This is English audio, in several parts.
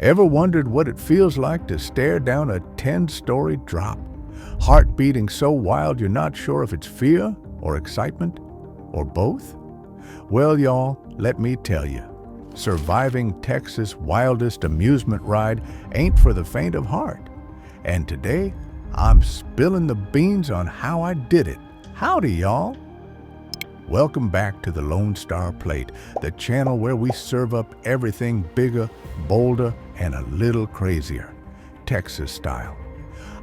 Ever wondered what it feels like to stare down a 10-story drop? Heart beating so wild you're not sure if it's fear or excitement or both? Well, y'all, let me tell you, surviving Texas' wildest amusement ride ain't for the faint of heart. And today, I'm spilling the beans on how I did it. Howdy, y'all. Welcome back to the Lone Star Plate, the channel where we serve up everything bigger, bolder, and a little crazier, Texas style.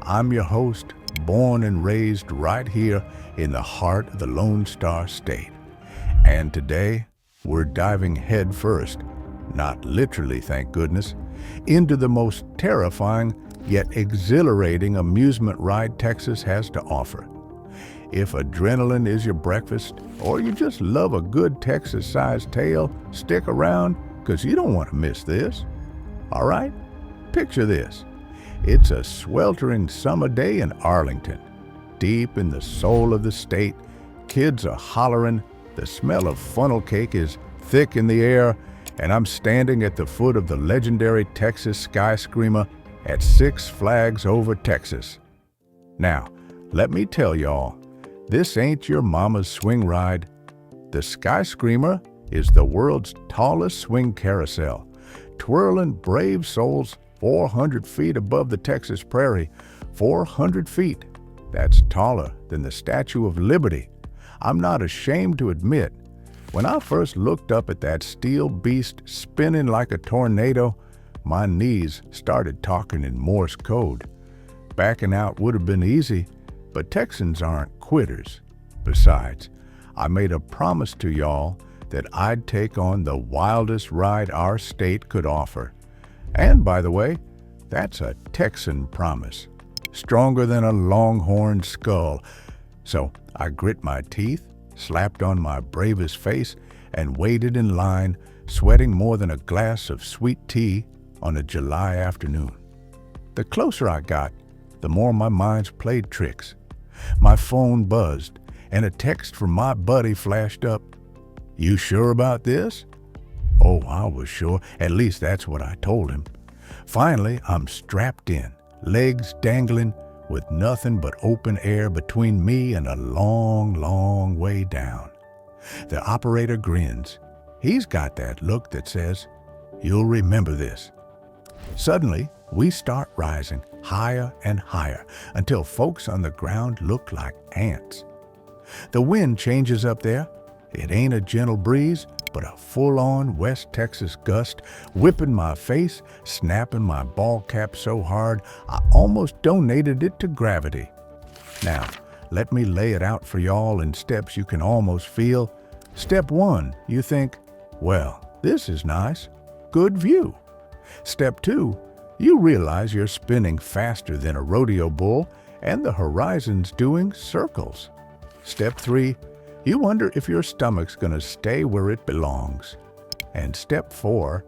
I'm your host, born and raised right here in the heart of the Lone Star State. And today, we're diving head first, not literally, thank goodness, into the most terrifying yet exhilarating amusement ride Texas has to offer. If adrenaline is your breakfast, or you just love a good Texas-sized tale, stick around, because you don't want to miss this. All right? Picture this. It's a sweltering summer day in Arlington. Deep in the soul of the state, kids are hollering, the smell of funnel cake is thick in the air, and I'm standing at the foot of the legendary Texas Skyscreamer at Six Flags Over Texas. Now, let me tell y'all, this ain't your mama's swing ride. The Skyscreamer is the world's tallest swing carousel, twirling brave souls 400 feet above the Texas prairie. 400 feet. That's taller than the Statue of Liberty. I'm not ashamed to admit, when I first looked up at that steel beast spinning like a tornado, my knees started talking in Morse code. Backing out would have been easy, but Texans aren't quitters. Besides, I made a promise to y'all that I'd take on the wildest ride our state could offer. And by the way, that's a Texan promise, stronger than a longhorn skull. So I grit my teeth, slapped on my bravest face, and waited in line, sweating more than a glass of sweet tea on a July afternoon. The closer I got, the more my mind played tricks. My phone buzzed, and a text from my buddy flashed up. "You sure about this?" Oh, I was sure. At least that's what I told him. Finally, I'm strapped in, legs dangling, with nothing but open air between me and a long, long way down. The operator grins. He's got that look that says, "You'll remember this." Suddenly, we start rising higher and higher until folks on the ground look like ants. The wind changes up there. It ain't a gentle breeze, but a full-on West Texas gust, whipping my face, snapping my ball cap so hard I almost donated it to gravity. Now, let me lay it out for y'all in steps you can almost feel. Step 1, you think, well, this is nice. Good view. Step 2, you realize you're spinning faster than a rodeo bull and the horizon's doing circles. Step 3, you wonder if your stomach's gonna stay where it belongs. And step 4,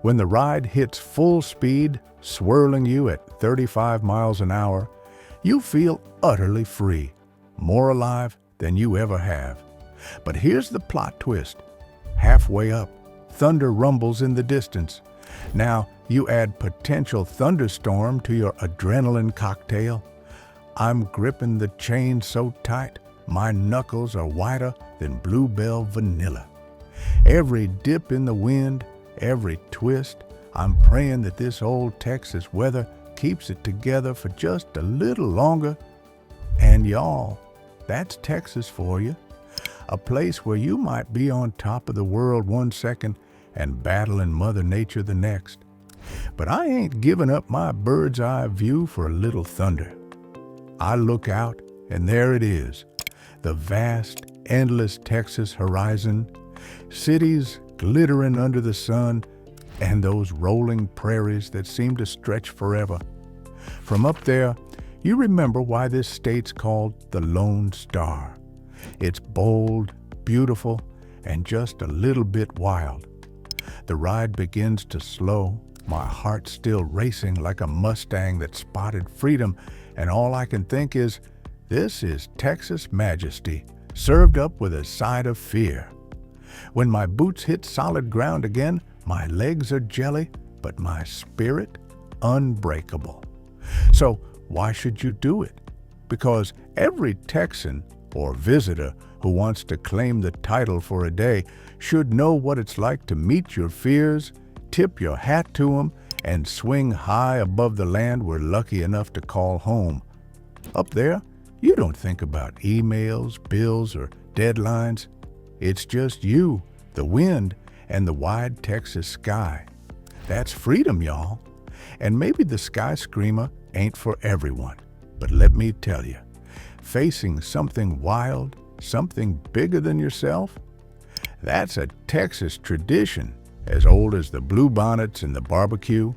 when the ride hits full speed, swirling you at 35 miles an hour, you feel utterly free, more alive than you ever have. But here's the plot twist. Halfway up, thunder rumbles in the distance. Now, you add potential thunderstorm to your adrenaline cocktail. I'm gripping the chain so tight, my knuckles are whiter than Bluebell vanilla. Every dip in the wind, every twist, I'm praying that this old Texas weather keeps it together for just a little longer. And y'all, that's Texas for you. A place where you might be on top of the world one second and battling Mother Nature the next. But I ain't giving up my bird's eye view for a little thunder. I look out, and there it is, the vast, endless Texas horizon, cities glittering under the sun, and those rolling prairies that seem to stretch forever. From up there, you remember why this state's called the Lone Star. It's bold, beautiful, and just a little bit wild. The ride begins to slow, my heart still racing like a Mustang that spotted freedom, and all I can think is, this is Texas majesty, served up with a side of fear. When my boots hit solid ground again, my legs are jelly, but my spirit unbreakable. So why should you do it? Because every Texan or visitor who wants to claim the title for a day should know what it's like to meet your fears, tip your hat to them, and swing high above the land we're lucky enough to call home. Up there, you don't think about emails, bills, or deadlines. It's just you, the wind, and the wide Texas sky. That's freedom, y'all. And maybe the Skyscreamer ain't for everyone, but let me tell you, facing something wild, something bigger than yourself, that's a Texas tradition as old as the bluebonnets and the barbecue.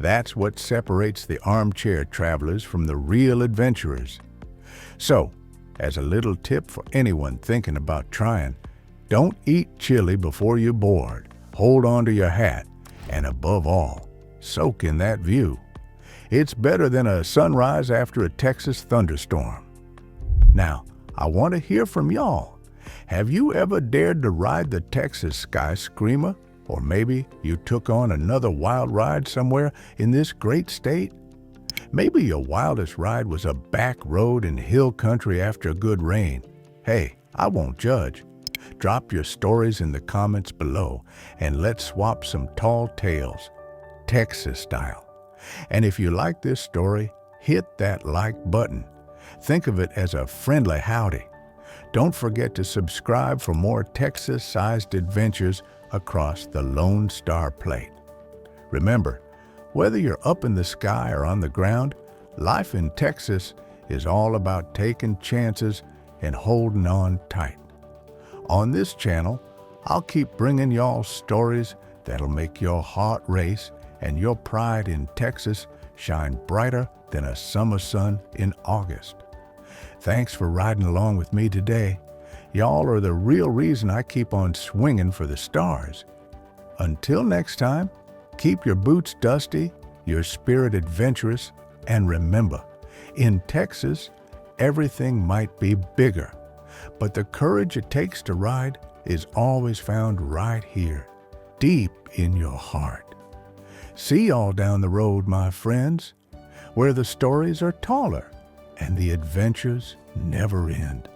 That's what separates the armchair travelers from the real adventurers. So, as a little tip for anyone thinking about trying, don't eat chili before you're bored. Hold on to your hat, and above all, soak in that view. It's better than a sunrise after a Texas thunderstorm. Now, I want to hear from y'all. Have you ever dared to ride the Texas Skyscreamer? Or maybe you took on another wild ride somewhere in this great state? Maybe your wildest ride was a back road in hill country after a good rain. Hey, I won't judge. Drop your stories in the comments below and let's swap some tall tales, Texas style. And if you like this story, hit that like button. Think of it as a friendly howdy. Don't forget to subscribe for more Texas-sized adventures across the Lone Star Plate. Remember, whether you're up in the sky or on the ground, life in Texas is all about taking chances and holding on tight. On this channel, I'll keep bringing y'all stories that'll make your heart race and your pride in Texas shine brighter than a summer sun in August. Thanks for riding along with me today. Y'all are the real reason I keep on swinging for the stars. Until next time, keep your boots dusty, your spirit adventurous, and remember, in Texas, everything might be bigger, but the courage it takes to ride is always found right here, deep in your heart. See y'all down the road, my friends, where the stories are taller and the adventures never end.